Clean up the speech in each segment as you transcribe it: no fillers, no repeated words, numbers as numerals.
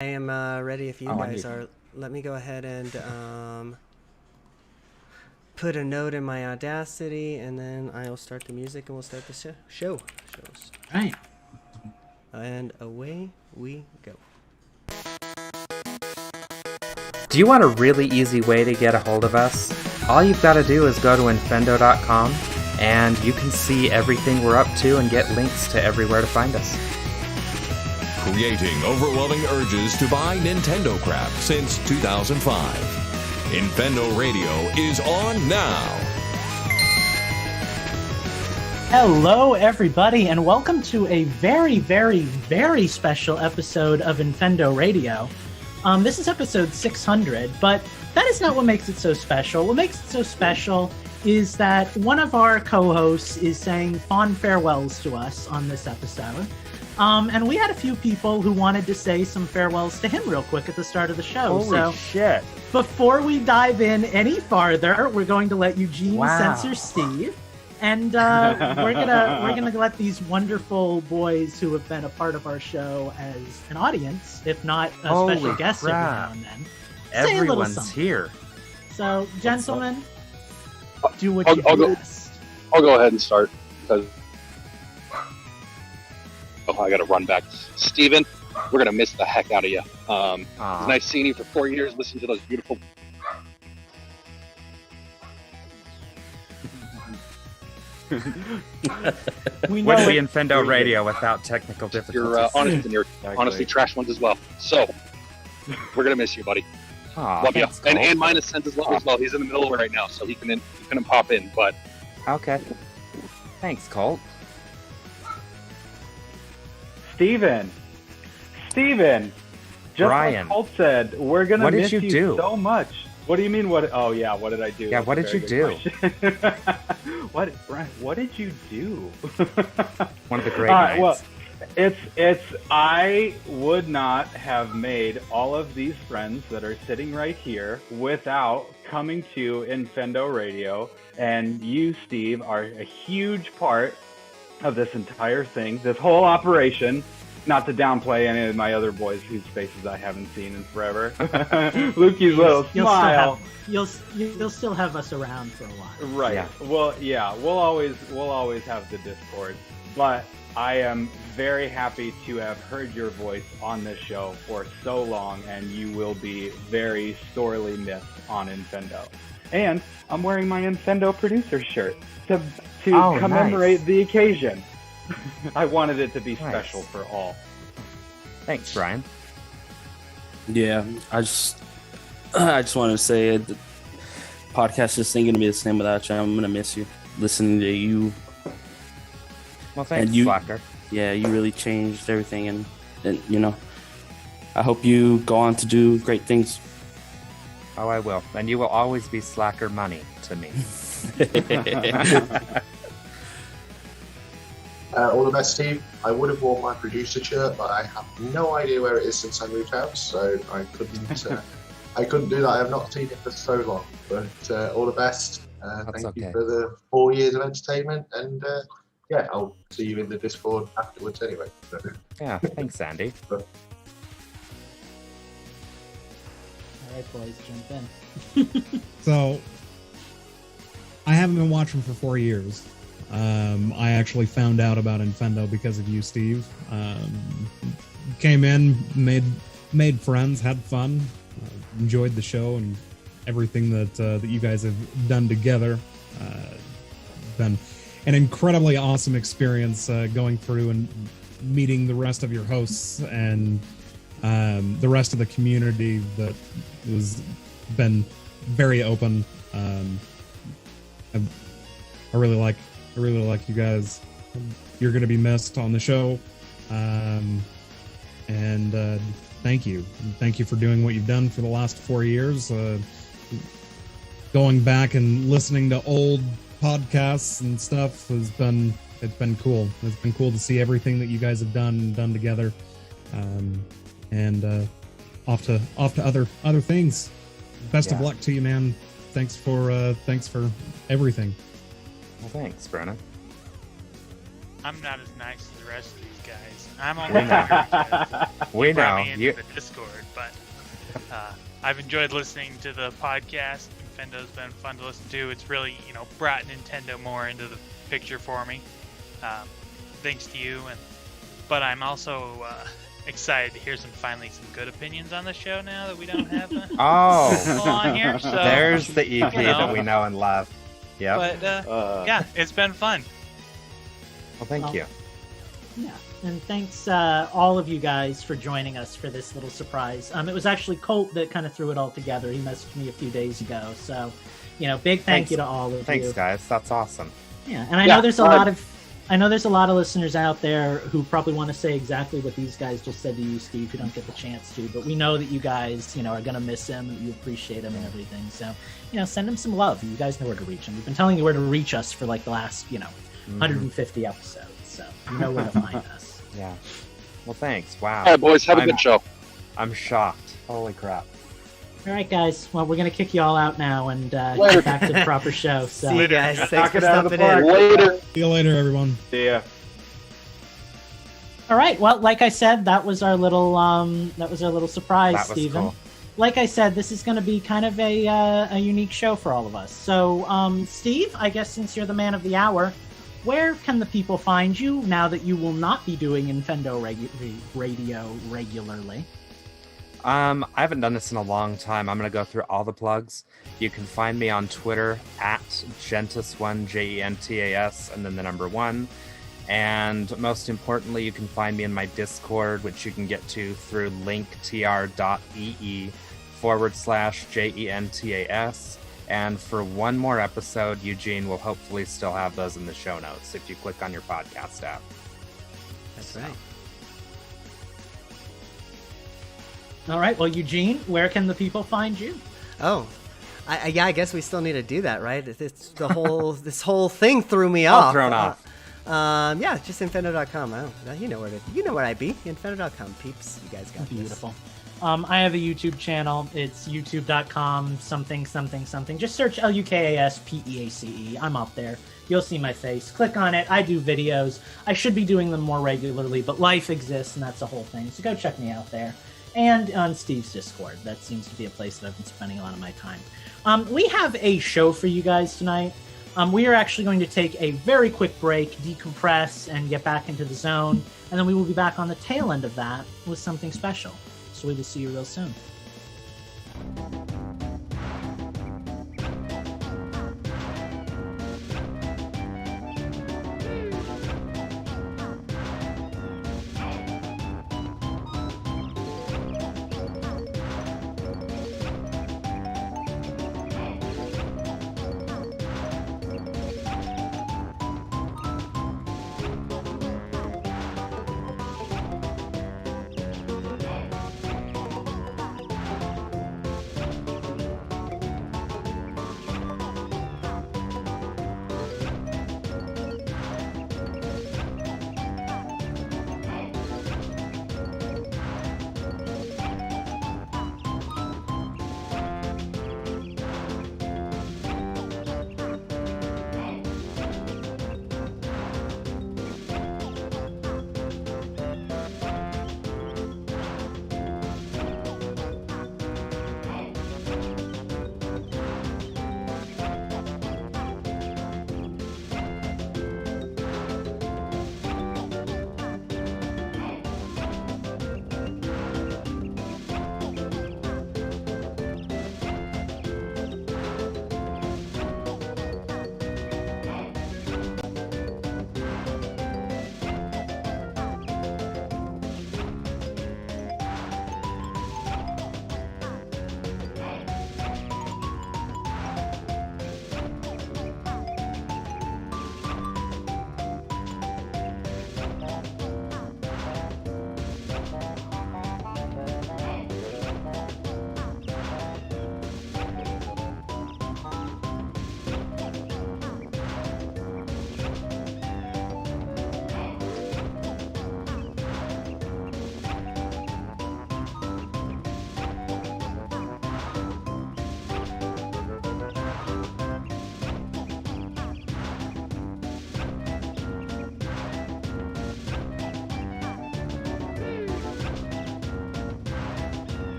I am ready if you guys are. Let me go ahead and put a note in my Audacity, and then I'll start the music and we'll start the show. Right. And away we go. Do you want a really easy way to get a hold of us? All you've got to do is go to infendo.com and you can see everything we're up to and get links to everywhere to find us. Creating overwhelming urges to buy Nintendo crap since 2005. Infendo Radio is on now. Hello, everybody, and welcome to a very, very, very special episode of Infendo Radio. This is episode 600, but that is not what makes it so special. What makes it so special is that one of our co-hosts is saying fond farewells to us on this episode. And we had a few people who wanted to say some farewells to him real quick at the start of the show. Holy shit. Before we dive in any farther, we're going to let Eugene censor Steve. And we're gonna let these wonderful boys who have been a part of our show as an audience, if not a special guest every now and then, say a little something. Here. So, gentlemen, do what you do best. I'll go ahead and start because I got to run back. Steven, we're gonna miss the heck out of you. It's nice seeing you for 4 years. Listen to those beautiful. We Would know be it. Infendo Radio without technical difficulties. You're honest and you're honestly trash ones as well. So we're gonna miss you, buddy. Love you. And Minus sent his love as well. He's in the middle of it right now, so he couldn't pop in. But Okay. Thanks, Colt. Steven, just Brian. like Colt said, we're going to What did miss you you do? so much. What do you mean, what? Oh, yeah, what did I do? Yeah, That's what a did you very do? good question. Brian, what did you do? One of the great nights. Well, I would not have made all of these friends that are sitting right here without coming to Infendo Radio. And you, Steve, are a huge part of this entire thing, this whole operation. Not to downplay any of my other boys whose faces I haven't seen in forever. Lukey's little smile. You'll still have us around for a while. Right. Yeah. Well, yeah, we'll always have the Discord. But I am very happy to have heard your voice on this show for so long, and you will be very sorely missed on Infendo. And I'm wearing my Infendo producer shirt to commemorate the occasion. I wanted it to be special for all. Thanks, Brian. Yeah, I just wanted to say the podcast just ain't gonna be the same without you. I'm gonna miss you, listening to you. Well, thanks, And you- Slacker. Yeah, you really changed everything, and you know, I hope you go on to do great things. Oh, I will. And you will always be Slacker money to me. All the best, Steve. I would have worn my producer shirt, but I have no idea where it is since I moved house, so I couldn't do that. I have not seen it for so long. But all the best. Thank you for the 4 years of entertainment, and I'll see you in the Discord afterwards anyway. So. Yeah, thanks, Andy. All right, boys, jump in. So, I haven't been watching for 4 years. I actually found out about Infendo because of you, Steve. Came in, made friends, had fun, enjoyed the show and everything that you guys have done together. Been an incredibly awesome experience going through and meeting the rest of your hosts and the rest of the community that has been very open. I really like you guys. You're going to be missed on the show. And thank you. Thank you for doing what you've done for the last 4 years. Going back and listening to old podcasts and stuff it's been cool. It's been cool to see everything that you guys have done together. And off to other things. Best of luck to you, man. Thanks for everything. Well, thanks, Brennan. I'm not as nice as the rest of these guys. I'm only here. We brought know. me into the Discord, but I've enjoyed listening to the podcast. Infendo's been fun to listen to. It's really, brought Nintendo more into the picture for me. Thanks to you, but I'm also excited to hear finally some good opinions on the show now that we don't have on here. So, there's the EP that we know and love. Yeah. But yeah, it's been fun. Well, thank you. Yeah, and thanks all of you guys for joining us for this little surprise. It was actually Colt that kind of threw it all together. He messaged me a few days ago, so big thank you to all of you. Thanks, guys. That's awesome. Yeah, and I know there's a lot of listeners out there who probably want to say exactly what these guys just said to you, Steve, who don't get the chance to. But we know that you guys, are going to miss him, and you appreciate him and everything. So, send him some love. You guys know where to reach him. We've been telling you where to reach us for like the last, 150 episodes. So you know where to find us. Yeah. Well, thanks. Wow. All right, boys. Have a good show. I'm shocked. Holy crap. All right, guys. Well, we're going to kick you all out now and get back to the proper show. So. See you guys. Thanks Knock for it out of the stopping park. in. Later. See you later, everyone. See ya. All right. Well, like I said, that was our little surprise, That was Steven. cool. Like I said, this is going to be kind of a unique show for all of us. So, Steve, I guess since you're the man of the hour, where can the people find you now that you will not be doing Infendo radio regularly? I haven't done this in a long time. I'm going to go through all the plugs. You can find me on Twitter at Gentas1, Gentas, and then the number 1. And most importantly, you can find me in my Discord, which you can get to through linktr.ee/Gentas. And for one more episode, Eugene will hopefully still have those in the show notes if you click on your podcast app. That's right. All right. Well, Eugene, where can the people find you? Oh, I guess we still need to do that, right? It's the whole this whole thing threw me All off. thrown off. Yeah, just infendo.com. You know where I be. Infendo.com, peeps. You guys got this. Beautiful. I have a YouTube channel. It's youtube.com something. Just search LUKASPEACE. I'm up there. You'll see my face. Click on it. I do videos. I should be doing them more regularly, but life exists, and that's the whole thing. So go check me out there. And on Steve's Discord. That seems to be a place that I've been spending a lot of my time. We have a show for you guys tonight. We are actually going to take a very quick break, decompress, and get back into the zone. And then we will be back on the tail end of that with something special. So we will see you real soon.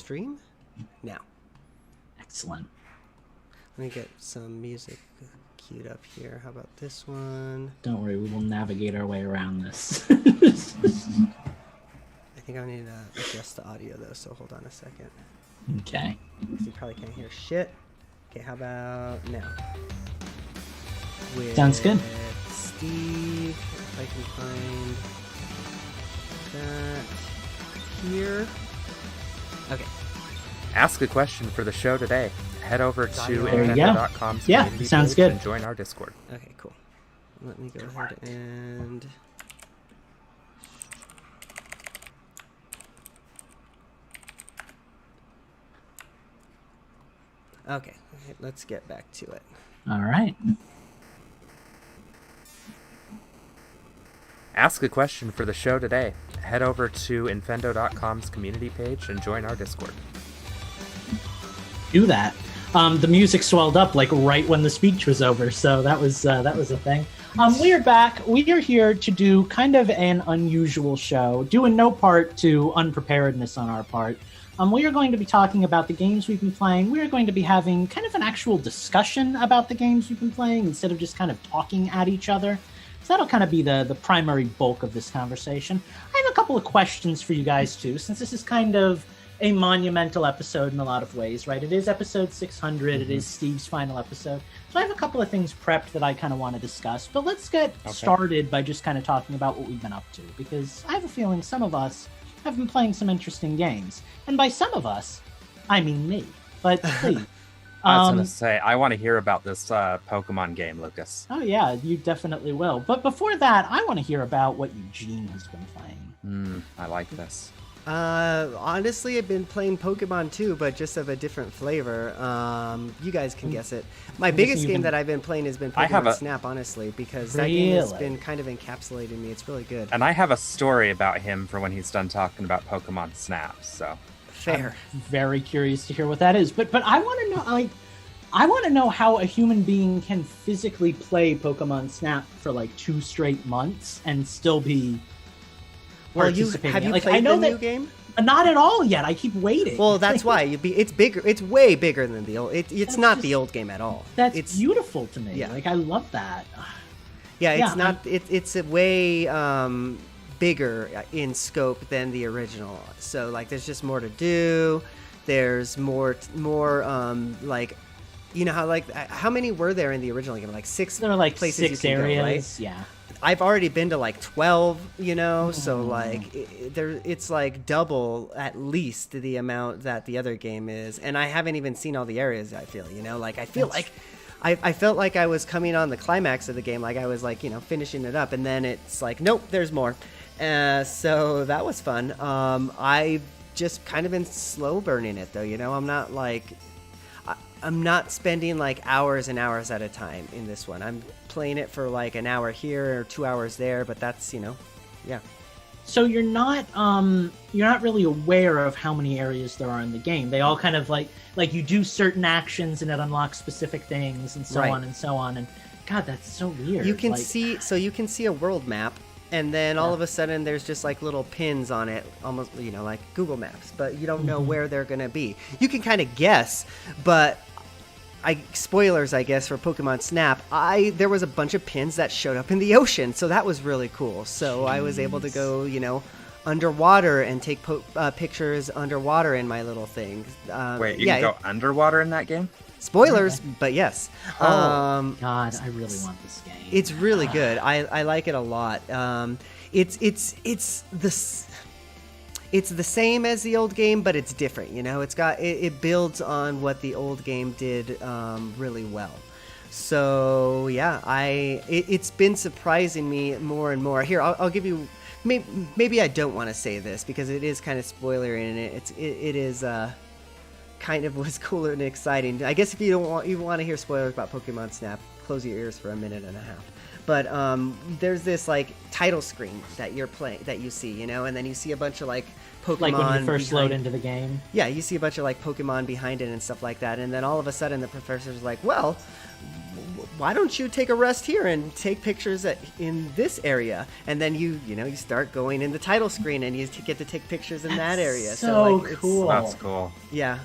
stream now. Excellent. Let me get some music queued up here. How about this one? Don't worry, we will navigate our way around this. I think I need to adjust the audio though, so hold on a second. Okay. You probably can't hear shit. Okay, how about now? With Sounds good. Steve, if I can find that here. Okay. Ask a question for the show today. Head over to Infendo.com. Infendo.com's community Sounds page good. and join our Discord. Okay, cool. Let me go ahead and... Okay, let's get back to it. All right. Ask a question for the show today. Head over to Infendo.com's community page and join our Discord. Do that. The music swelled up like right when the speech was over, so that was a thing. We are back. We are here to do kind of an unusual show, due in no part to unpreparedness on our part. We are going to be talking about the games we've been playing. We are going to be having kind of an actual discussion about the games we've been playing instead of just kind of talking at each other. So that'll kind of be the primary bulk of this conversation. I have a couple of questions for you guys too, since this is kind of a monumental episode in a lot of ways, right? It is episode 600. It is Steve's final episode. So I have a couple of things prepped that I kind of want to discuss, but let's get started by just kind of talking about what we've been up to, because I have a feeling some of us have been playing some interesting games. And by some of us, I mean me. But please. I was going to say, I want to hear about this Pokemon game, Lucas. Oh, yeah, you definitely will. But before that, I want to hear about what Eugene has been playing. I like this. Honestly, I've been playing Pokemon too, but just of a different flavor. You guys can guess it. My biggest game that I've been playing has been Pokemon Snap, honestly, because that game has been kind of encapsulating me. It's really good. And I have a story about him for when he's done talking about Pokemon Snap, so... Fair. I'm very curious to hear what that is. But I want to know, like, I want to know how a human being can physically play Pokemon Snap for like 2 straight months and still be participating. Have you like, played I know the that, new game? Not at all yet. I keep waiting. Well, that's why it's bigger. It's way bigger than the old. It's not just, the old game at all. It's beautiful to me. Yeah. Like I love that. Yeah, it's not. It's a way bigger in scope than the original. So like, there's just more to do. There's more like, you know how like how many were there in the original game? Like 6. There were like places 6 you can areas. go, right? Yeah. I've already been to like 12, you know, so like it's like double at least the amount that the other game is, and I haven't even seen all the areas. I feel, you know, like I feel like I felt like I was coming on the climax of the game, like I was like, you know, finishing it up, and then it's like, nope, there's more. So that was fun. I've just kind of been slow burning it though, you know. I'm not spending like hours and hours at a time in this one. I'm playing it for like an hour here or 2 hours there, but that's, you know, yeah. So you're not really aware of how many areas there are in the game. They all kind of like you do certain actions and it unlocks specific things and so on and so on. And God, that's so weird. You can see a world map, and then all of a sudden there's just like little pins on it, almost, you know, like Google Maps, but you don't know where they're gonna be. You can kind of guess, but spoilers, I guess, for Pokemon Snap, there was a bunch of pins that showed up in the ocean, so that was really cool. So I was able to go, you know, underwater and take pictures underwater in my little thing. Wait, you can go underwater in that game? Spoilers, but yes. God, I really want this game. It's really good. I like it a lot. It's the same as the old game, but it's different. You know, it builds on what the old game did really well. So yeah, it's been surprising me more and more. Here, I'll give you. Maybe I don't want to say this because it is kind of spoilery, and it is kind of was cooler and exciting. I guess if you want to hear spoilers about Pokemon Snap, close your ears for a minute and a half. But there's this like title screen that you see, you know, and then you see a bunch of like Pokemon. Like when you first load into the game. Yeah, you see a bunch of like Pokemon behind it and stuff like that, and then all of a sudden the professor's like, "Well, why don't you take a rest here and take pictures in this area? And then you start going in the title screen and you get to take pictures in that area. So cool. That's cool. Yeah,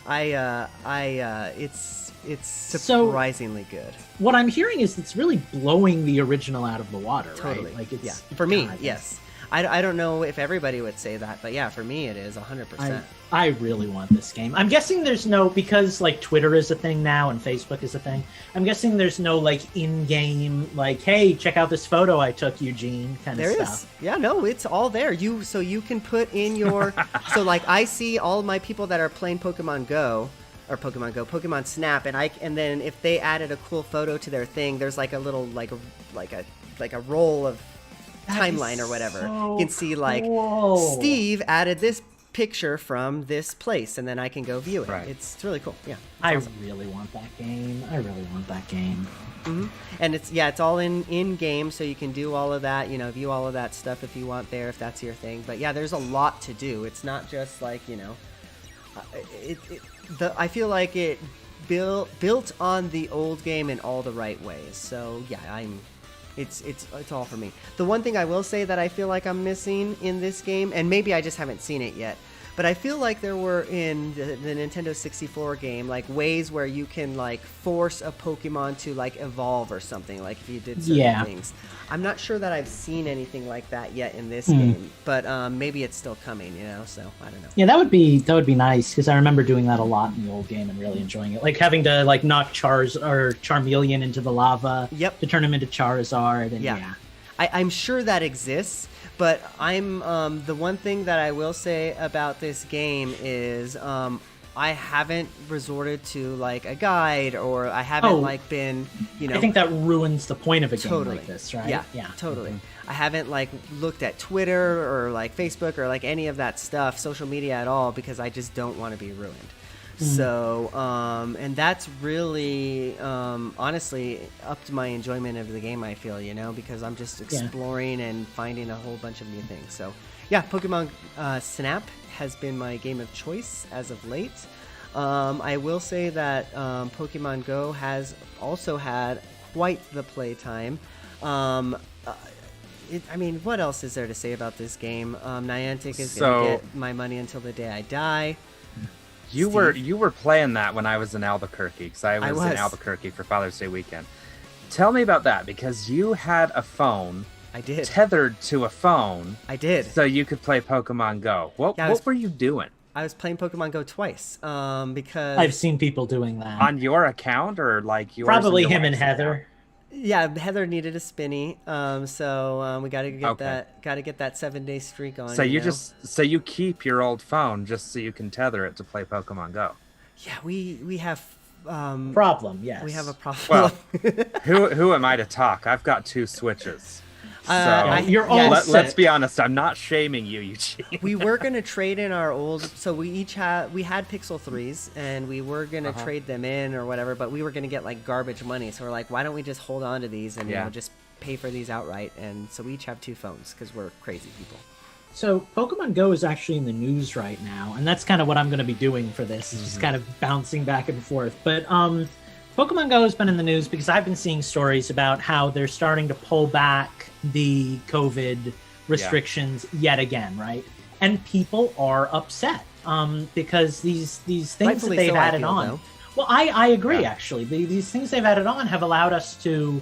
it's surprisingly good. What I'm hearing is it's really blowing the original out of the water, Totally. right? Like it's for me, yes. I don't know if everybody would say that, but yeah, for me it is 100%. I really want this game. I'm guessing there's no, because like Twitter is a thing now and Facebook is a thing, I'm guessing there's no like in-game, like, hey, check out this photo I took, Eugene, kind of stuff. There is. Yeah, no, it's all there. So you can put in your, so like I see all my people that are playing Pokemon Snap, and then if they added a cool photo to their thing, there's like a little, like a roll of timeline or whatever. So you can see like cool. Steve added this picture from this place, and then I can go view it. Right. It's really cool. Yeah, I awesome. really want that game. Mm-hmm. And it's all in game, so you can do all of that, view all of that stuff if you want there, if that's your thing. But yeah, there's a lot to do. It's not just like, I feel like it built on the old game in all the right ways. So yeah, it's all for me. The one thing I will say that I feel like I'm missing in this game, and maybe I just haven't seen it yet, but I feel like there were in the Nintendo 64 game like ways where you can like force a Pokemon to like evolve or something, like if you did certain things. I'm not sure that I've seen anything like that yet in this game, but maybe it's still coming, so I don't know. Yeah, that would be nice, because I remember doing that a lot in the old game and really enjoying it, like having to like knock Charmeleon into the lava to turn him into Charizard. And I'm sure that exists. But I'm the one thing that I will say about this game is I haven't resorted to like a guide, or I haven't been, I think that ruins the point of a game like this, right? Yeah, totally. Mm-hmm. I haven't like looked at Twitter or like Facebook or like any of that stuff, social media at all, because I just don't want to be ruined. So, and that's really, honestly, up to my enjoyment of the game, I feel, because I'm just exploring and finding a whole bunch of new things. So, yeah, Pokemon Snap has been my game of choice as of late. I will say that Pokemon Go has also had quite the playtime. What else is there to say about this game? Niantic is going to get my money until the day I die. You were playing that when I was in Albuquerque, because I was in Albuquerque for Father's Day weekend. Tell me about that, because you had a phone. I did. Tethered to a phone. I did. So you could play Pokemon Go. What were you doing? I was playing Pokemon Go twice, because I've seen people doing that on your account, or like yours. Probably him and Heather. Account? Yeah, Heather needed a spinny, so we got to get that 7-day streak on. So you keep your old phone just so you can tether it to play Pokemon Go. Yeah, we have problem. Yes, we have a problem. Well, who am I to talk? I've got 2 Switches. You're all let's be honest. I'm not shaming you, Eugene. We were gonna trade in our old. So we had Pixel 3s, and we were gonna trade them in or whatever. But we were gonna get like garbage money. So we're like, why don't we just hold on to these and just pay for these outright? And so we each have 2 phones because we're crazy people. So Pokemon Go is actually in the news right now, and that's kind of what I'm going to be doing for this. Is just kind of bouncing back and forth. But Pokemon Go has been in the news because I've been seeing stories about how they're starting to pull back the COVID restrictions yet again, right? And people are upset because these things Rightfully that they've so, added on. Though. Well, I agree, actually. These things they've added on have allowed us to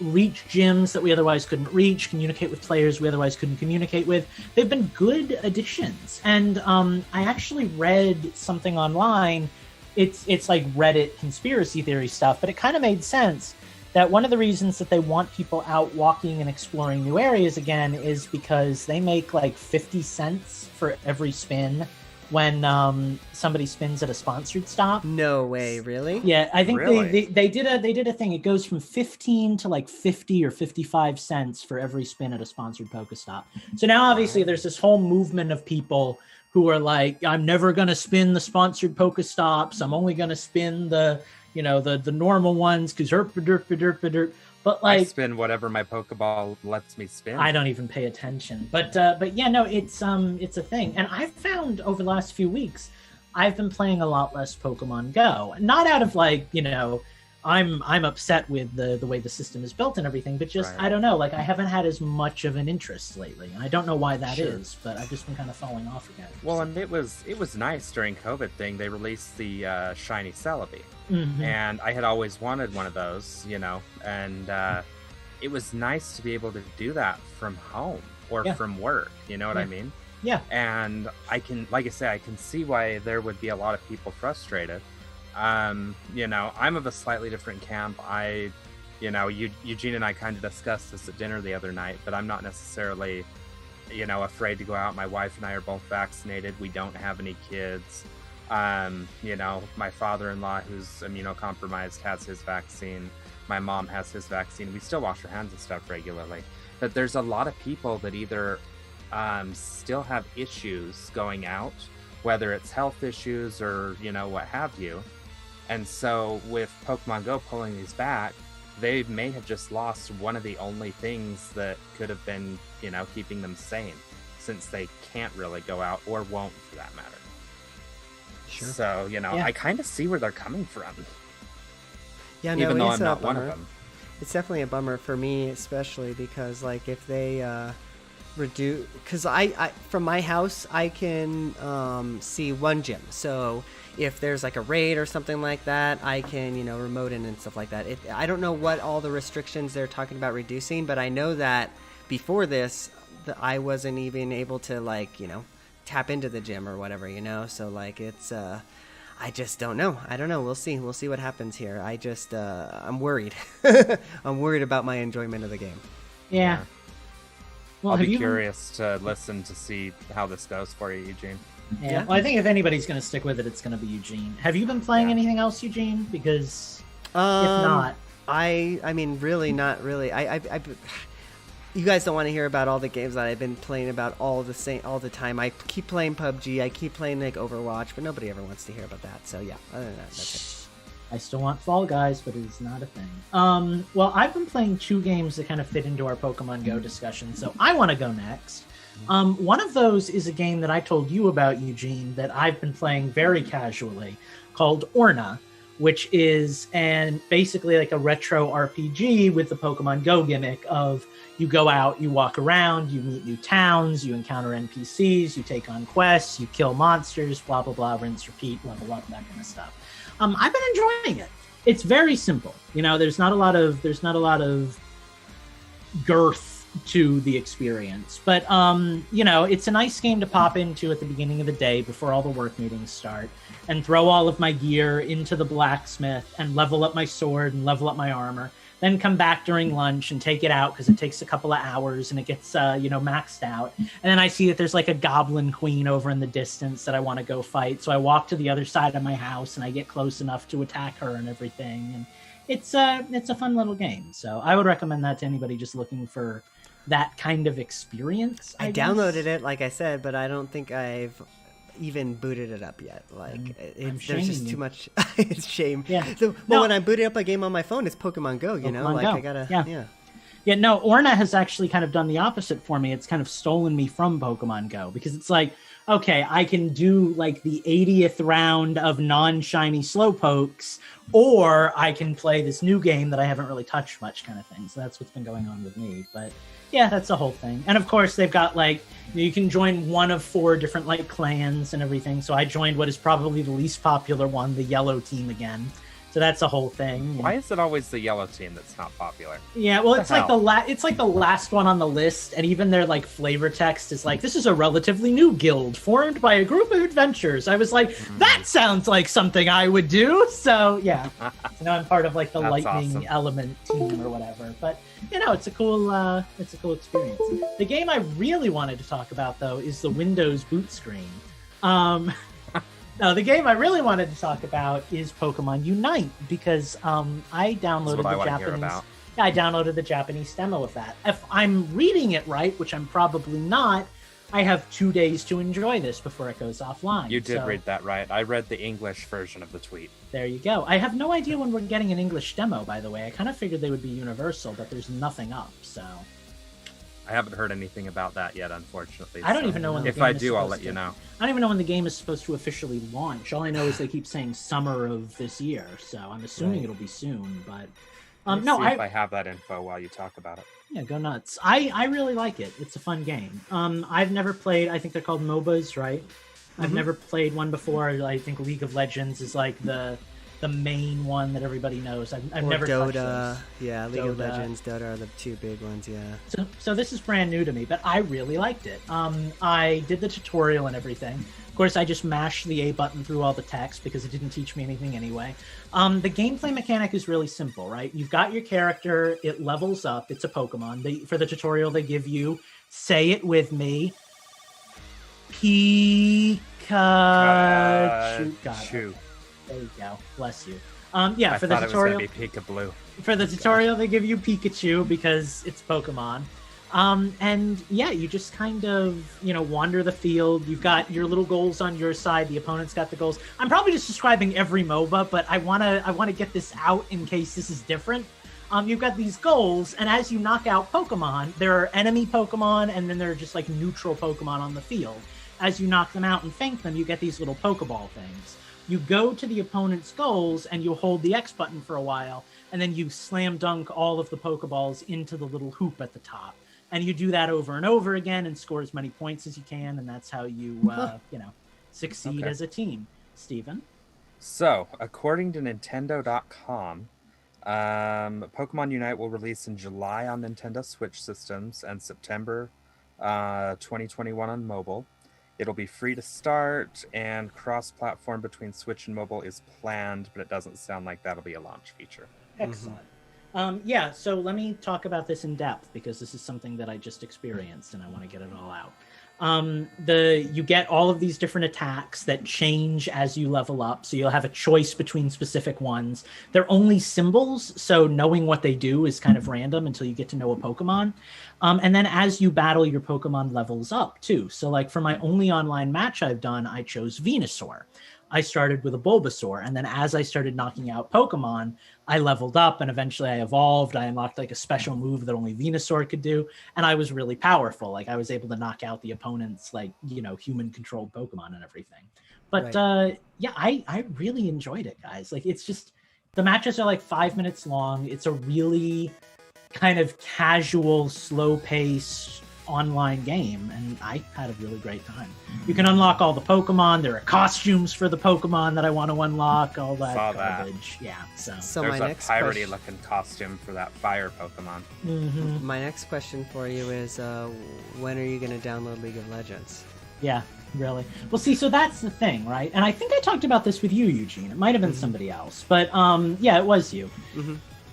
reach gyms that we otherwise couldn't reach, communicate with players we otherwise couldn't communicate with. They've been good additions. And I actually read something online. It's like Reddit conspiracy theory stuff, but it kind of made sense that one of the reasons that they want people out walking and exploring new areas again is because they make like 50 cents for every spin when somebody spins at a sponsored stop. No way, really? Yeah, I think they did a thing. It goes from 15 to like 50 or 55 cents for every spin at a sponsored Pokestop. So now obviously there's this whole movement of people who are like, I'm never gonna spin the sponsored Pokestops. I'm only gonna spin the normal ones because derp. But like, I spin whatever my Pokeball lets me spin. I don't even pay attention. But yeah, no, it's a thing. And I've found over the last few weeks, I've been playing a lot less Pokemon Go. Not out of like, I'm upset with the way the system is built and everything, but just Right. I don't know, like I haven't had as much of an interest lately, and I don't know why that Sure. is, but I've just been kind of falling off again. Well, and it was nice during COVID thing. They released the shiny Celebi, Mhm. and I had always wanted one of those, and it was nice to be able to do that from home or Yeah. from work. You know what I Yeah. mean? Yeah. And I can, like I say, I can see why there would be a lot of people frustrated. I'm of a slightly different camp. Eugene and I kind of discussed this at dinner the other night, but I'm not necessarily, afraid to go out. My wife and I are both vaccinated. We don't have any kids. My father-in-law, who's immunocompromised, has his vaccine. My mom has his vaccine. We still wash our hands and stuff regularly. But there's a lot of people that either still have issues going out, whether it's health issues or, what have you. And so with Pokemon Go pulling these back, they may have just lost one of the only things that could have been, keeping them sane, since they can't really go out or won't, for that matter. Sure. So, I kind of see where they're coming from. Yeah, no, even though it's I'm a not one of bummer. them. It's definitely a bummer for me, especially because like if they reduce, because I from my house I can see one gym. So if there's like a raid or something like that, I can remote in and stuff like that. I don't know what all the restrictions they're talking about reducing, but I know that before this, I wasn't even able to tap into the gym or whatever. So like it's. I just don't know. I don't know. We'll see. We'll see what happens here. I'm worried. I'm worried about my enjoyment of the game. Yeah. Well, I'll have be you- curious to listen to see how this goes for you, Eugene. Yeah. Well, I think if anybody's going to stick with it, it's going to be Eugene. Have you been playing anything else, Eugene? Because if not, I mean, really, not really. You guys don't want to hear about all the games that I've been playing about all the time. I keep playing PUBG. I keep playing like Overwatch, but nobody ever wants to hear about that. So yeah, other than that, that's it. I still want Fall Guys, but it is not a thing. Well, I've been playing two games that kind of fit into our Pokemon Go discussion, so I want to go next. One of those is a game that I told you about, Eugene, that I've been playing very casually, called Orna, which is basically like a retro RPG with the Pokemon Go gimmick of you go out, you walk around, you meet new towns, you encounter NPCs, you take on quests, you kill monsters, blah, blah, blah, rinse, repeat, level up, that kind of stuff. I've been enjoying it. It's very simple. There's not a lot of girth to the experience, but it's a nice game to pop into at the beginning of the day before all the work meetings start and throw all of my gear into the blacksmith and level up my sword and level up my armor, then come back during lunch and take it out because it takes a couple of hours and it gets maxed out. And then I see that there's like a goblin queen over in the distance that I want to go fight, so I walk to the other side of my house and I get close enough to attack her and everything. And it's a fun little game, so I would recommend that to anybody just looking for that kind of experience. I guess. downloaded it, like I said, but I don't think I've even booted it up yet. There's just too much. It's shame. Yeah. So, when I booted up a game on my phone, it's Pokemon Go. Pokemon Go. I gotta. Yeah. Yeah, no, Orna has actually kind of done the opposite for me. It's kind of stolen me from Pokemon Go because it's like, okay, I can do like the 80th round of non-shiny Slowpokes, or I can play this new game that I haven't really touched much kind of thing. So that's what's been going on with me. But yeah, that's the whole thing. And of course, they've got you can join one of 4 different clans and everything. So I joined what is probably the least popular one, the yellow team again. So that's the whole thing. Why is it always the yellow team that's not popular? Yeah, well, it's like the last one on the list, and even their flavor text is like, "This is a relatively new guild formed by a group of adventurers." I was like, "That sounds like something I would do." So yeah, so now I'm part of the lightning awesome. element team or whatever. But it's a cool experience. The game I really wanted to talk about though is the Windows boot screen. No, the game I really wanted to talk about is Pokemon Unite because I downloaded the Japanese. Yeah, I downloaded the Japanese demo of that. If I'm reading it right, which I'm probably not, I have 2 days to enjoy this before it goes offline. You did read that right. I read the English version of the tweet. There you go. I have no idea when we're getting an English demo, by the way. I kind of figured they would be universal, but there's nothing up, so. I haven't heard anything about that yet, unfortunately. I don't so even know when the if game I is do, I'll supposed let you to- know. I don't even know when the game is supposed to officially launch. All I know is they keep saying summer of this year, so I'm assuming Right. it'll be soon. But Let's no, see if I have that info while you talk about it. yeah, go nuts. I really like it. It's a fun game. I've never played. I think they're called MOBAs, right? I've Mhm. never played one before. I think League of Legends is like the main one that everybody knows. I've Or never touched Dota. those. Yeah, League of Dota. Legends, Dota are the two big ones. Yeah. So this is brand new to me, but I really liked it. I did the tutorial and everything. Of course, I just mashed the A button through all the text because it didn't teach me anything anyway. The gameplay mechanic is really simple, right? You've got your character, it levels up, it's a Pokemon. For the tutorial, they give you, say it with me, Pikachu. Got it. There you go. Bless you. Yeah, I for the thought tutorial. it was going to be Pika-Blue. For the tutorial, they give you Pikachu because it's Pokemon. And yeah, you just kind of, wander the field. You've got your little goals on your side. The opponent's got the goals. I'm probably just describing every MOBA, but I wanna get this out in case this is different. You've got these goals, and as you knock out Pokemon, there are enemy Pokemon, and then there are just like neutral Pokemon on the field. As you knock them out and faint them, you get these little Pokeball things. You go to the opponent's goals, and you hold the X button for a while, and then you slam dunk all of the Pokeballs into the little hoop at the top. And you do that over and over again and score as many points as you can, and that's how you, succeed Okay. as a team. Steven? So, according to Nintendo.com, Pokemon Unite will release in July on Nintendo Switch systems and September 2021 on mobile. It'll be free to start, and cross-platform between Switch and mobile is planned, but it doesn't sound like that'll be a launch feature. Excellent. Yeah, so let me talk about this in depth because this is something that I just experienced and I want to get it all out. You get all of these different attacks that change as you level up, so you'll have a choice between specific ones. They're only symbols, so knowing what they do is kind of random until you get to know a Pokemon. And then as you battle, your Pokemon levels up too. So like for my only online match I've done, I chose Venusaur. I started with a Bulbasaur, and then as I started knocking out Pokemon, I leveled up, and eventually I evolved. I unlocked like a special move that only Venusaur could do, and I was really powerful. Like I was able to knock out the opponent's human-controlled Pokemon and everything. But yeah, I really enjoyed it, guys. Like it's just the matches are like 5 minutes long. It's a really kind of casual, slow-paced online game, and I had a really great time. You can unlock all the Pokemon. There are costumes for the Pokemon that I want to unlock, all that Saw garbage. Yeah, So There's my a next piratey question, looking costume for that fire Pokemon. my next question for you is, when are you going to download League of Legends? Yeah, really. Well, see, so that's the thing, right? And I think I talked about this with you, Eugene. It might have been somebody else, but yeah, it was you.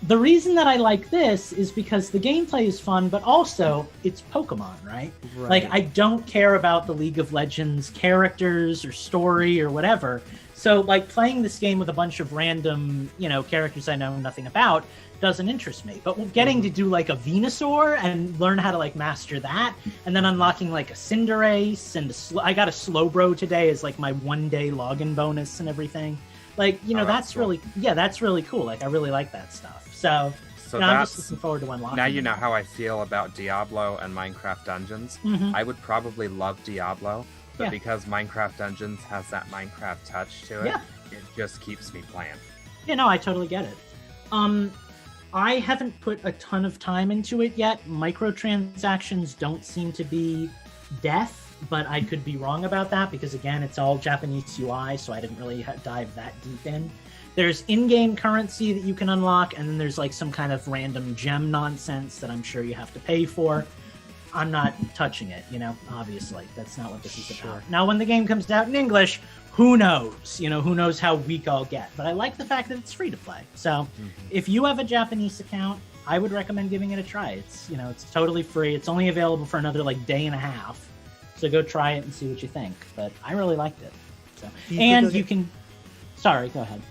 The reason that I like this is because the gameplay is fun, but also it's Pokemon, right? Like, I don't care about the League of Legends characters or story or whatever. So, like, playing this game with a bunch of random, characters I know nothing about doesn't interest me. But getting to do, like, a Venusaur and learn how to, like, master that, and then unlocking, like, a Cinderace, and I got a Slowbro today as, like, my one-day login bonus and everything. Like, that's cool. that's really cool. Like, I really like that stuff. So I'm just looking forward to unlocking. Now you know how I feel about Diablo and Minecraft Dungeons. I would probably love Diablo, but because Minecraft Dungeons has that Minecraft touch to it, it just keeps me playing. Yeah, no, I totally get it. I haven't put a ton of time into it yet. Microtransactions don't seem to be death, but I could be wrong about that because, again, it's all Japanese UI, so I didn't really dive that deep in. There's in-game currency that you can unlock, and then there's like some kind of random gem nonsense that I'm sure you have to pay for. I'm not touching it, obviously. That's not what this is about. Now, when the game comes out in English, who knows? Who knows how weak I'll get. But I like the fact that it's free to play. So if you have a Japanese account, I would recommend giving it a try. It's, it's totally free. It's only available for another like day and a half. So go try it and see what you think. But I really liked it. So, and you can... Sorry, go ahead.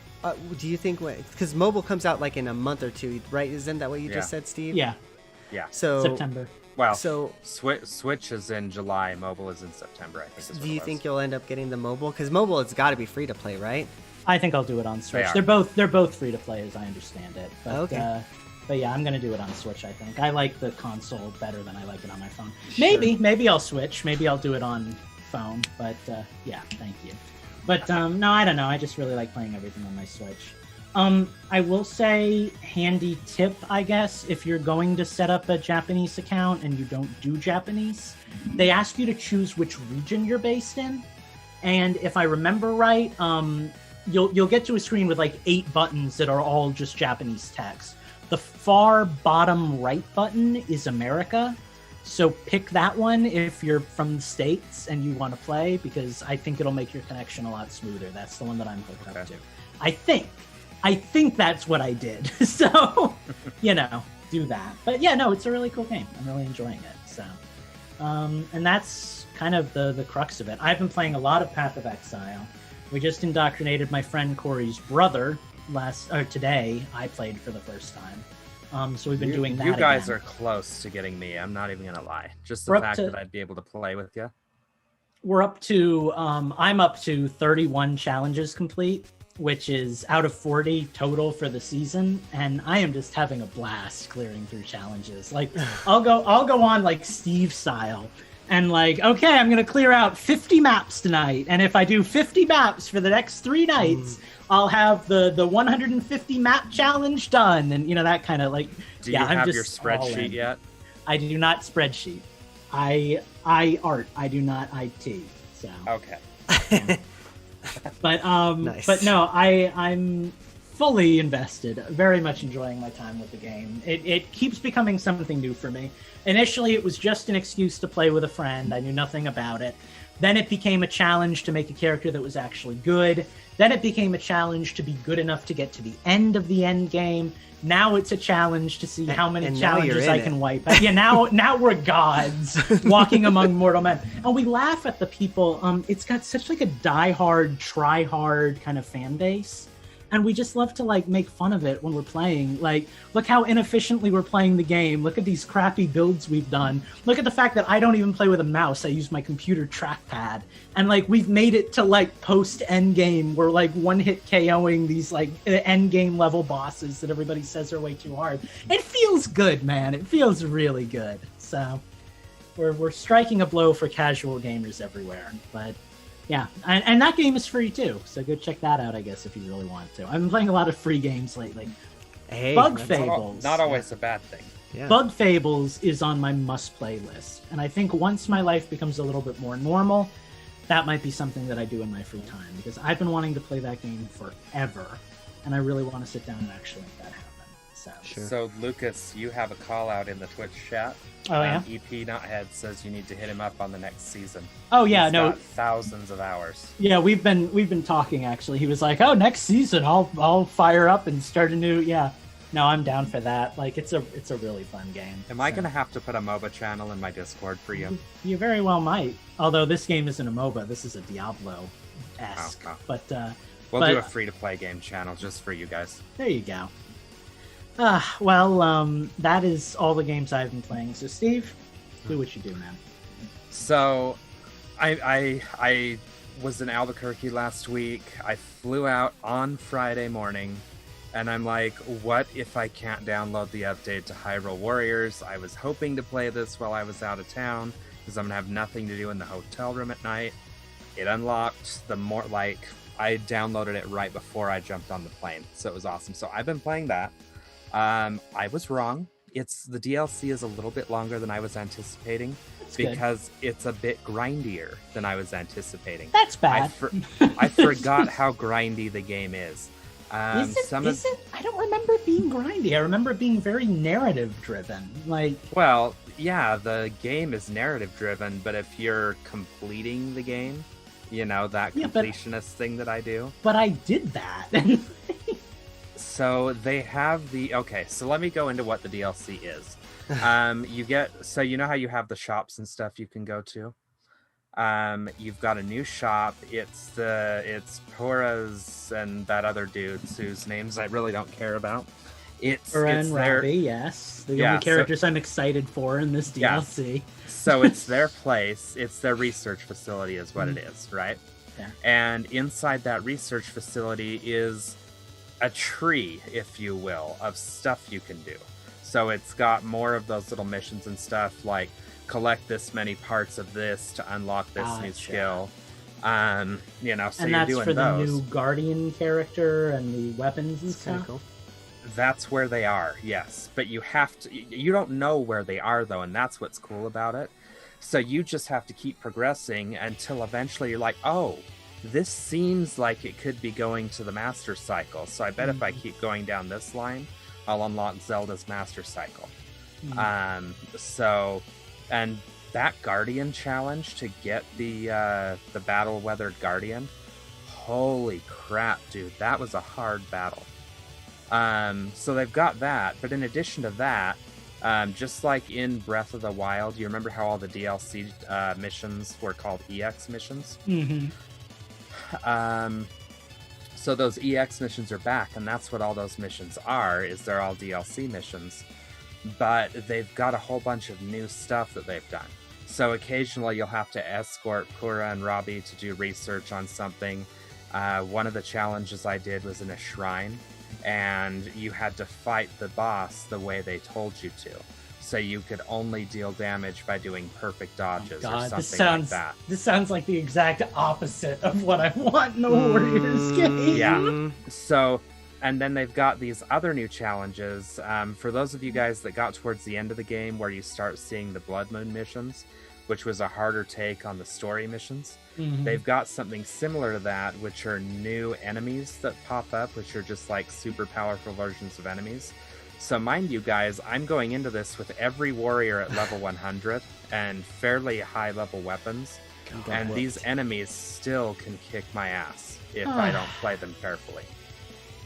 Do you think because mobile comes out like in a month or two, right? Isn't that what you just said, Steve? Yeah. So September. Well, so Switch is in July, mobile is in September, I think. Is do you think you'll end up getting the mobile? Because mobile, it's got to be free to play, right? I think I'll do it on Switch. They They're both free to play, as I understand it. But, okay. yeah, I'm gonna do it on Switch. I think I like the console better than I like it on my phone. Maybe I'll switch. Maybe I'll do it on phone. But yeah, thank you. But no, I don't know. I just really like playing everything on my Switch. I will say, handy tip, I guess, if you're going to set up a Japanese account and you don't do Japanese, they ask you to choose which region you're based in. And if I remember right, you'll get to a screen with like 8 buttons that are all just Japanese text. The far bottom right button is America. So pick that one if you're from the States and you want to play, because I think it'll make your connection a lot smoother. That's the one that I'm hooked up to. I think that's what I did. So, do that. But yeah, no, it's a really cool game. I'm really enjoying it. So, and that's kind of the crux of it. I've been playing a lot of Path of Exile. We just indoctrinated my friend Corey's brother today. I played for the first time. So we've been doing that. You guys again. are close to getting me. I'm not even gonna lie. Just the fact that I'd be able to play with you. We're up to. I'm up to 31 challenges complete, which is out of 40 total for the season, and I am just having a blast clearing through challenges. Like I'll go on like Steve style, and like, okay, I'm gonna clear out 50 maps tonight, and if I do 50 maps for the next 3 nights, I'll have the 150 map challenge done, and that kind of like. Do you have your spreadsheet yet? I do not spreadsheet. I art. I do not IT. So okay. But nice. But no, I'm fully invested. Very much enjoying my time with the game. It keeps becoming something new for me. Initially, it was just an excuse to play with a friend. I knew nothing about it. Then it became a challenge to make a character that was actually good. Then it became a challenge to be good enough to get to the end of the end game. Now it's a challenge to see how many challenges I can wipe. Yeah, now we're gods walking among mortal men. And we laugh at the people. It's got such like a die-hard, try-hard kind of fan base. And we just love to like make fun of it when we're playing. Like, look how inefficiently we're playing the game. Look at these crappy builds we've done. Look at the fact that I don't even play with a mouse. I use my computer trackpad. And like we've made it to like post end game. We're like one-hit KOing these like end game level bosses that everybody says are way too hard. It feels good, man. It feels really good. So we're striking a blow for casual gamers everywhere. But yeah, and that game is free too, so go check that out, I guess, if you really want to. I've been playing a lot of free games lately. Hey, Bug Fables. Not always a bad thing. Yeah. Bug Fables is on my must-play list, and I think once my life becomes a little bit more normal, that might be something that I do in my free time, because I've been wanting to play that game forever, and I really want to sit down and actually make that happen. So, Sure. So Lucas, you have a call out in the Twitch chat. Oh yeah. EP Nuthead says you need to hit him up on the next season. Oh yeah, He's no. got thousands of hours. Yeah, we've been talking actually. He was like, "Oh, next season I'll fire up and start a new." Yeah, no, I'm down for that. Like, it's a really fun game. Am I gonna have to put a MOBA channel in my Discord for you? You very well might. Although this game isn't a MOBA, this is a Diablo-esque. Oh. But we'll do a free-to-play game channel just for you guys. There you go. Well, that is all the games I've been playing. So, Steve, do what you do, man. So, I was in Albuquerque last week. I flew out on Friday morning, and I'm like, what if I can't download the update to Hyrule Warriors? I was hoping to play this while I was out of town, because I'm gonna have nothing to do in the hotel room at night. It unlocked I downloaded it right before I jumped on the plane, so it was awesome. So I've been playing that. I was wrong. The DLC is a little bit longer than I was anticipating. That's because it's a bit grindier than I was anticipating. That's bad. I forgot how grindy the game is. Is it? I don't remember it being grindy. I remember it being very narrative driven. Well, yeah, the game is narrative driven, but if you're completing the game, that completionist thing that I do. But I did that. So they have so let me go into what the DLC is. You know how you have the shops and stuff you can go to? You've got a new shop. It's Pora's and that other dude's whose names I really don't care about. It's Robbie, yes. The only characters I'm excited for in this DLC. Yeah. So it's their place. It's their research facility is what it is, right? Yeah. And inside that research facility is a tree, if you will, of stuff you can do. So it's got more of those little missions and stuff, like collect this many parts of this to unlock this new skill. You know, so and you're that's doing for the those. new Guardian character and the weapons and stuff. Cool. That's where they are, yes. But you have to, you don't know where they are though, and that's what's cool about it. So you just have to keep progressing until eventually you're like, oh, this seems like it could be going to the Master Cycle. So I bet if I keep going down this line, I'll unlock Zelda's Master Cycle. So, and that Guardian challenge to get the battle weathered Guardian, holy crap, dude, that was a hard battle. So they've got that, but in addition to that, just like in Breath of the Wild, you remember how all the DLC missions were called EX missions? So those EX missions are back, and that's what all those missions are, is they're all DLC missions. But they've got a whole bunch of new stuff that they've done. So occasionally you'll have to escort Pura and Robbie to do research on something. One of the challenges I did was in a shrine, and you had to fight the boss the way they told you to. So you could only deal damage by doing perfect dodges or something like that. This sounds like the exact opposite of what I want in a Warriors game. Yeah. So, and then they've got these other new challenges. For those of you guys that got towards the end of the game where you start seeing the Blood Moon missions, which was a harder take on the story missions, they've got something similar to that, which are new enemies that pop up, which are just like super powerful versions of enemies. So mind you guys, I'm going into this with every warrior at level 100 and fairly high level weapons. And these enemies still can kick my ass if I don't play them carefully.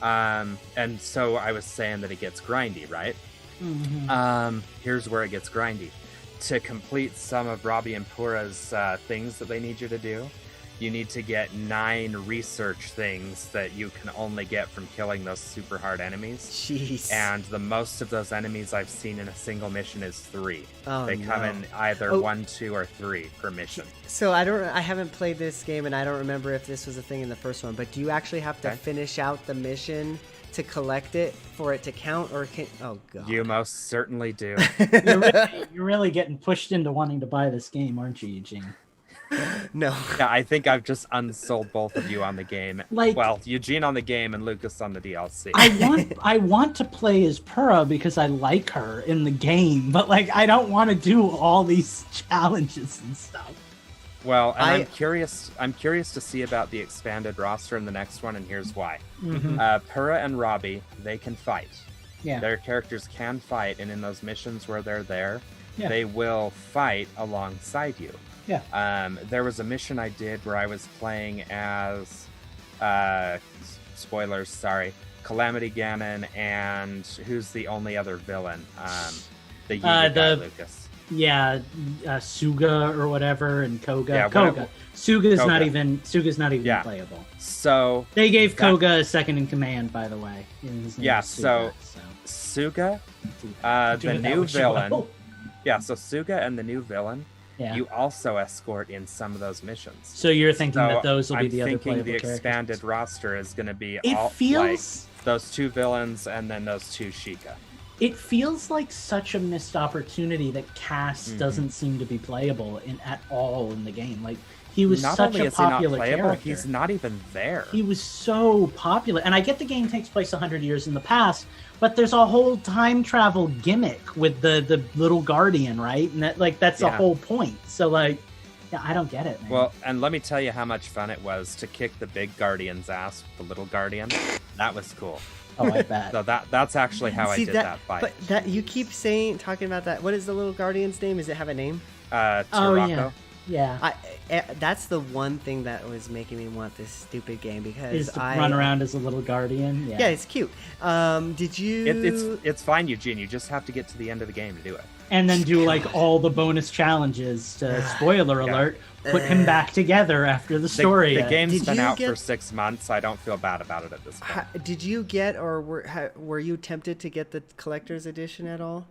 And so I was saying that it gets grindy, right? Here's where it gets grindy. To complete some of Robbie and Pura's things that they need you to do, you need to get 9 research things that you can only get from killing those super hard enemies. Jeez. And the most of those enemies I've seen in a single mission is 3. Oh, they come in either 1, 2, or 3 per mission. So I haven't played this game, and I don't remember if this was a thing in the first one, but do you actually have to finish out the mission to collect it for it to count, or can... Oh, God. You most certainly do. You're really getting pushed into wanting to buy this game, aren't you, Eugene? No. Yeah, I think I've just unsold both of you on the game. Well, Eugene on the game and Lucas on the DLC. I want to play as Pura because I like her in the game, but like I don't want to do all these challenges and stuff. Well, and I'm curious to see about the expanded roster in the next one, and here's why. Pura and Robbie, they can fight. Yeah. Their characters can fight, and in those missions where they're there, they will fight alongside you. Yeah. There was a mission I did where I was playing as, spoilers, sorry, Calamity Ganon, and who's the only other villain? The Yiga guy, Lucas. Yeah, Suga or whatever, and Koga. Yeah, Koga. Suga's not even playable. So they gave Koga a second in command, by the way. His name is Suga, Suga, the new villain. Yeah, so Suga and the new villain. Yeah. You also escort in some of those missions. So you're thinking that those will be the other playable characters? I'm thinking the expanded roster is going to be all like those 2 villains and then those 2 Sheikah. It feels like such a missed opportunity that Cass doesn't seem to be playable at all in the game. Like he was such a popular character. He's not even there. He was so popular, and I get the game takes place 100 years in the past, but there's a whole time travel gimmick with the little guardian, right? And that's the whole point. So like, yeah, I don't get it, man. Well, and let me tell you how much fun it was to kick the big guardian's ass with the little guardian. That was cool. Oh, I bet. So that's actually how I did that fight. But that you keep talking about that. What is the little guardian's name? Does it have a name? Turako. Oh, yeah. That's the one thing that was making me want this stupid game, because is to run around as a little guardian. Yeah, it's cute. Did you? It's fine, Eugene. You just have to get to the end of the game to do it. And then do like all the bonus challenges. Spoiler alert. Put him back together after the story. The game's been out for 6 months. I don't feel bad about it at this point. Did you get, or were you tempted to get the collector's edition at all?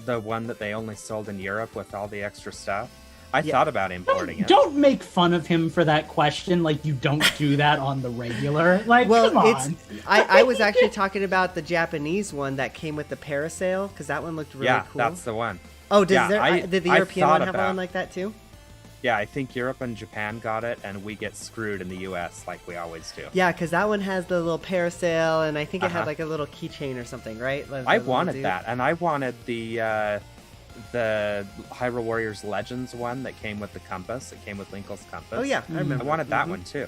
The one that they only sold in Europe with all the extra stuff? I thought about importing it. Don't make fun of him for that question. Like, you don't do that on the regular. Like, come on. I was actually talking about the Japanese one that came with the parasail, because that one looked really cool. Yeah, that's the one. Oh, did the European one have one like that too? Yeah, I think Europe and Japan got it, and we get screwed in the U.S. like we always do. Yeah, because that one has the little parasail, and I think it had like a little keychain or something, right? I wanted that, and I wanted the Hyrule Warriors Legends one that came with the compass. It came with Linkle's compass. Oh yeah, I remember. I wanted that one too.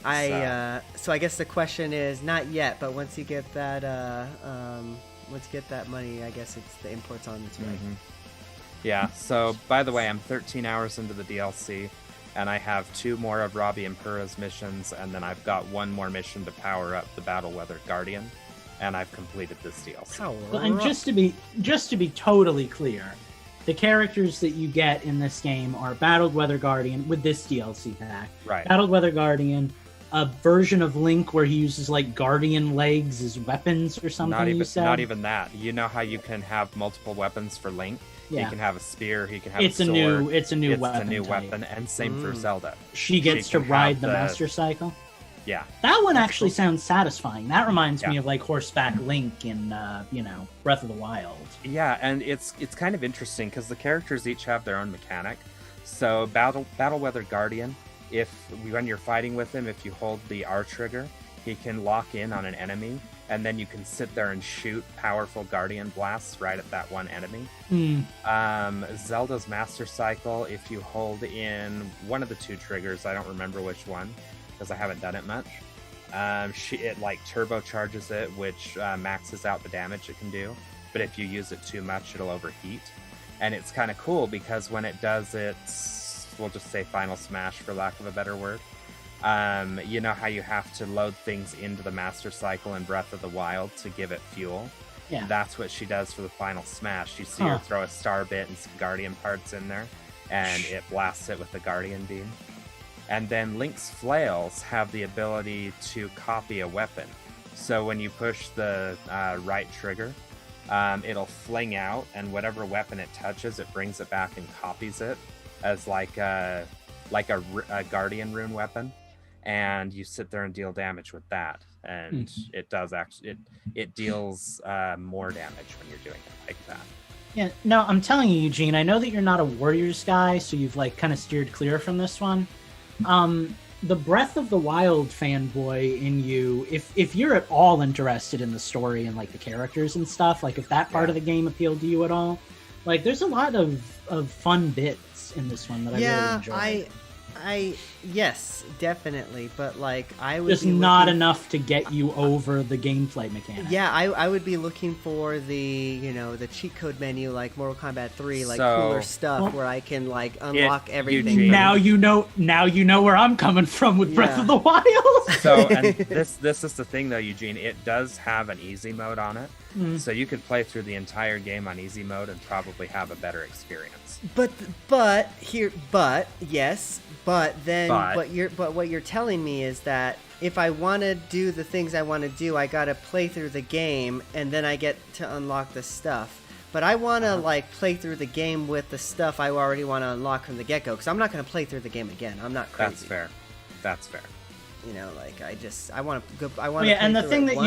So I guess the question is not yet, but once you get that money, I guess it's the import's on its way. Mm-hmm. Yeah, so by the way, I'm 13 hours into the DLC, and I have 2 more of Robbie and Pura's missions, and then I've got 1 more mission to power up the Battle Weather Guardian, and I've completed this DLC. Well, and just to be totally clear, the characters that you get in this game are Battle Weather Guardian with this DLC pack. Right. Battle Weather Guardian, a version of Link where he uses like guardian legs as weapons or something. Not even that. You know how you can have multiple weapons for Link? Yeah. He can have a spear, he can have a sword. It's a new weapon. weapon, and same for Zelda. She gets to ride the Master Cycle. Yeah. That one actually sounds satisfying. That reminds me of like horseback Link in Breath of the Wild. Yeah, and it's kind of interesting because the characters each have their own mechanic. So Battle Weather Guardian, when you're fighting with him, if you hold the R trigger, he can lock in on an enemy, and then you can sit there and shoot powerful Guardian blasts right at that one enemy. Zelda's Master Cycle, if you hold in one of the 2 triggers, I don't remember which one, because I haven't done it much, it like turbocharges it, which maxes out the damage it can do. But if you use it too much, it'll overheat. And it's kind of cool because when it does its, we'll just say final smash for lack of a better word, you know how you have to load things into the Master Cycle in Breath of the Wild to give it fuel? Yeah. That's what she does for the final smash. You see her throw a star bit and some Guardian parts in there, and it blasts it with the Guardian beam. And then Link's flails have the ability to copy a weapon. So when you push the right trigger, it'll fling out, and whatever weapon it touches, it brings it back and copies it as like a Guardian rune weapon. And you sit there and deal damage with that, and it does actually it deals more damage when you're doing it like that. Yeah, no, I'm telling you, Eugene, I know that you're not a Warriors guy, so you've like kind of steered clear from this one. The Breath of the Wild fanboy in you, if you're at all interested in the story and like the characters and stuff, like if that part of the game appealed to you at all, like there's a lot of fun bits in this one that I really enjoyed. Yes, definitely, but like I would just not enough to get you over the gameplay mechanic. Yeah, I would be looking for the the cheat code menu like Mortal Kombat 3, like cooler stuff where I can like unlock everything. Now you know where I'm coming from with Breath of the Wild. So, and this is the thing though, Eugene. It does have an easy mode on it, so you could play through the entire game on easy mode and probably have a better experience. But what you're telling me is that if I want to do the things I want to do, I got to play through the game and then I get to unlock the stuff. But I want to like play through the game with the stuff I already want to unlock from the get-go, because I'm not going to play through the game again. I'm not crazy. That's fair. Like I want to go. I want to. Yeah, and the thing that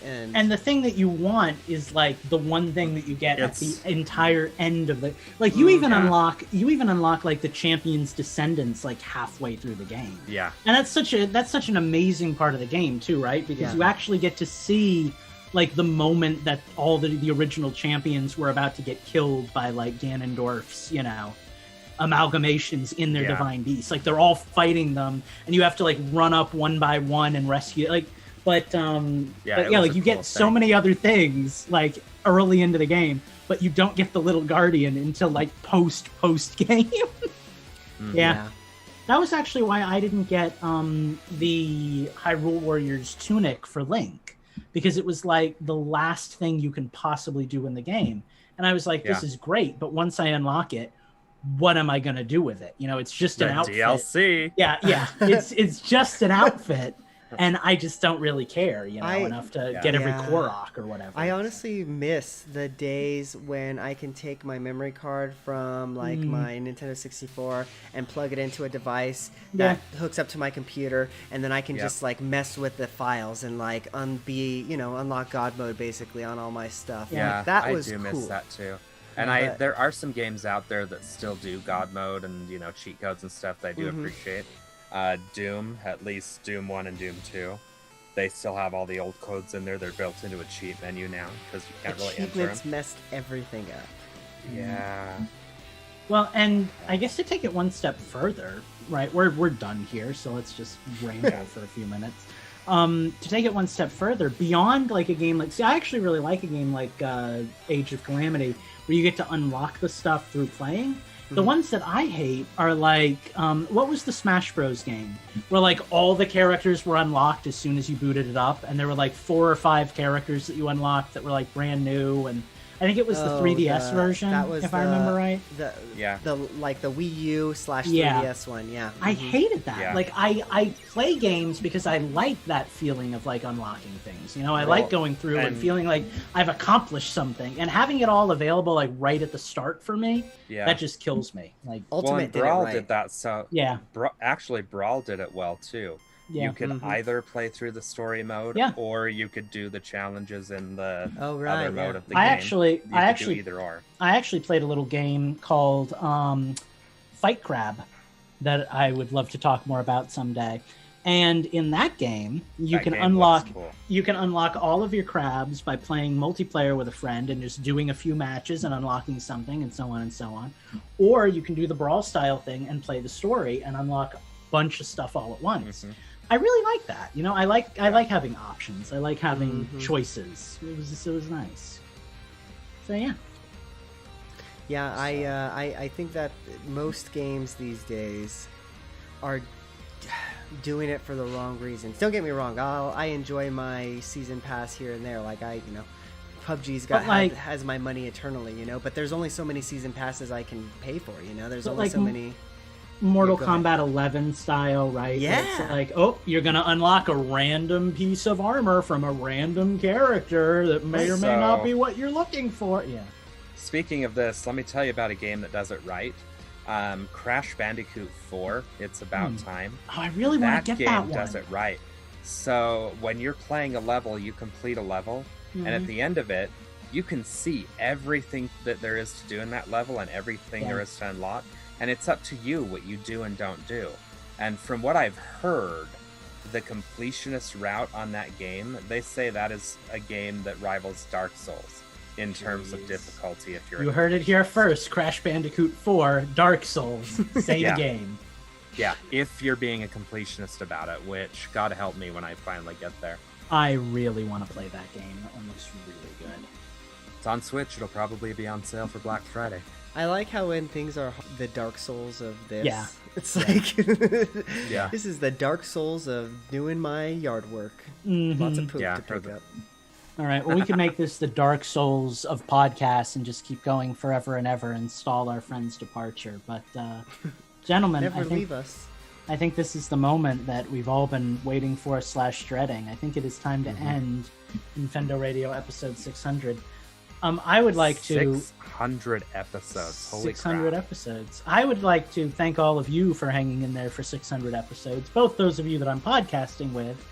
and the thing that you want is like the one thing that you get at the entire end of the. Like you even unlock like the champion's descendants like halfway through the game. Yeah, and that's such an amazing part of the game too, right? Because you actually get to see like the moment that all the original champions were about to get killed by like Ganondorf's, amalgamations in their divine beasts. Like they're all fighting them, and you have to like run up one by one and rescue. Like, like you get so many other things like early into the game, but you don't get the little guardian until like post game. Yeah. That was actually why I didn't get the Hyrule Warriors tunic for Link, because it was like the last thing you can possibly do in the game, and I was like, this is great, but once I unlock it, what am I going to do with it? It's just an outfit. DLC. Yeah. It's just an outfit. and I just don't really care, enough to get every Yeah. Korok or whatever. I honestly miss the days when I can take my memory card from like my Nintendo 64 and plug it into a device that hooks up to my computer, and then I can just like mess with the files and like unlock God mode basically on all my stuff. Yeah, like, that was I do cool. miss that too. And there are some games out there that still do God mode and cheat codes and stuff that I do appreciate. Doom, at least Doom 1 and Doom 2, they still have all the old codes in there. They're built into a cheat menu now because you can't really enter them. Achievements messed everything up. Yeah. Well, and I guess to take it one step further, right? We're done here, so let's just ramble for a few minutes. To take it one step further, beyond like a game like, I actually really like a game like Age of Calamity, where you get to unlock the stuff through playing. The ones that I hate are like, what was the Smash Bros game? Where like all the characters were unlocked as soon as you booted it up, and there were like 4 or 5 characters that you unlocked that were like brand new, and I think it was the 3DS version, if I remember right. The Wii U / 3DS one, yeah. I hated that. Yeah. Like, I play games because I like that feeling of, like, unlocking things. I like going through and feeling like I've accomplished something. And having it all available, like, right at the start for me, that just kills me. Like, Ultimate Brawl did it right. did that, so... Yeah. Actually, Brawl did it well, too. Yeah. You could either play through the story mode, or you could do the challenges in the other mode of the game. I actually do either or. I actually played a little game called Fight Crab that I would love to talk more about someday. And in that game, you can unlock all of your crabs by playing multiplayer with a friend and just doing a few matches and unlocking something and so on and so on. Or you can do the Brawl style thing and play the story and unlock a bunch of stuff all at once. I really like that. I like having options. I like having choices. It was nice. So yeah. Yeah, I think that most games these days are doing it for the wrong reasons. Don't get me wrong. I enjoy my season pass here and there. Like PUBG's has my money eternally, but there's only so many season passes I can pay for, There's only so many. Mortal Kombat 11 style, right? Yeah. It's like, you're going to unlock a random piece of armor from a random character that may or may not be what you're looking for. Yeah. Speaking of this, let me tell you about a game that does it right. Crash Bandicoot 4, It's About Time. Oh, I really want to get that one. That game does it right. So when you're playing a level, you complete a level, and at the end of it, you can see everything that there is to do in that level and everything there is to unlock. And it's up to you what you do and don't do. And from what I've heard, the completionist route on that game, they say that is a game that rivals Dark Souls in terms of difficulty. If you heard it here first, Crash Bandicoot 4, Dark Souls, same game. Yeah, if you're being a completionist about it, which God help me when I finally get there. I really want to play that game. That one looks really good. It's on Switch. It'll probably be on sale for Black Friday. I like how when things are the Dark Souls of this, it's like, this is the Dark Souls of doing my yard work. Lots of poop to pick up. All right, well, we can make this the Dark Souls of podcasts and just keep going forever and ever and stall our friend's departure. But, gentlemen, leave us. I think this is the moment that we've all been waiting for / dreading. I think it is time to end Infendo Radio episode 600. I would like to 600 episodes. Holy 600 crap. episodes. I would like to thank all of you for hanging in there for 600 episodes, both those of you that I'm podcasting with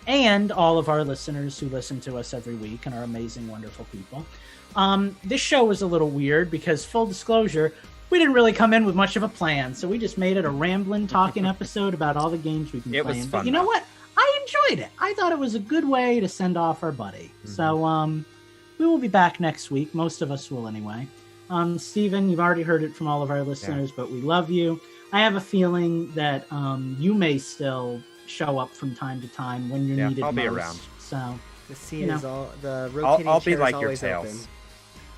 and all of our listeners who listen to us every week and are amazing, wonderful people. This show was a little weird because, full disclosure, we didn't really come in with much of a plan, so we just made it a rambling, talking episode about all the games we've been playing. Was fun, but you know what? I enjoyed it. I thought it was a good way to send off our buddy. So, we will be back next week. Most of us will anyway. Steven, you've already heard it from all of our listeners, but we love you. I have a feeling that you may still show up from time to time when you're needed most. I'll be around. So the scene is all the rotating I'll be chair like is your always Tails. open.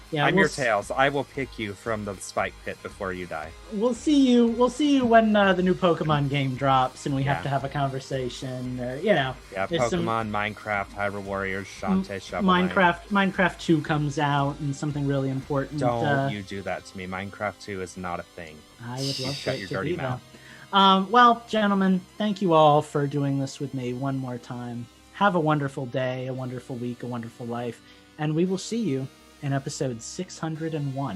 Yeah, I'm your Tails. I will pick you from the spike pit before you die. We'll see you. We'll see you when the new Pokemon game drops, and we have to have a conversation. Or Yeah, Pokemon, Minecraft, Hyrule Warriors, Shantae, Shovel Knight. Minecraft 2 comes out, and something really important. Don't you do that to me. Minecraft 2 is not a thing. I would love shut it your to dirty be, mouth. Well, gentlemen, thank you all for doing this with me one more time. Have a wonderful day, a wonderful week, a wonderful life, and we will see you in episode 601.